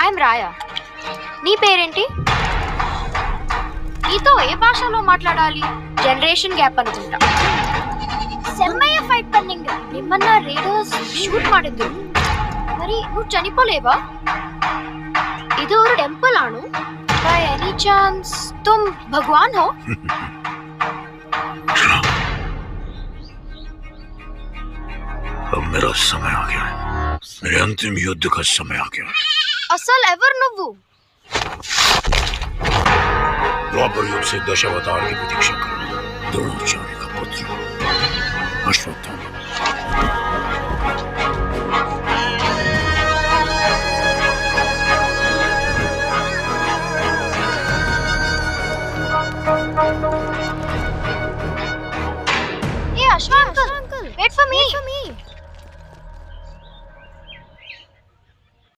I'm రాయా. నీ పేరేంటి? నీతో ఏ భాషలో మాట్లాడాలి? జనరేషన్ ಗ್ಯಾಪ್ అనుకుంటా. సెమ్మయ్య ఫైట్ పన్నింగ్ నిమ్మన్న రేడర్స్ షూట్ ಮಾಡಿದ್ರು. మరి నువ్వు చనిపోలేవా? ఇది ఒక టెంపుల్ ఆను. బై ఎనీ ఛాన్స్ తుమ్ భగవాన్ హో? अब मेरा समय आ गया है. मेरे अंतिम युद्ध का समय आ गया है. అసలు ఎవరు నువ్వు? द्वापर युग से दशावतार की प्रतीक्षा करो. द्रोणाचार्य.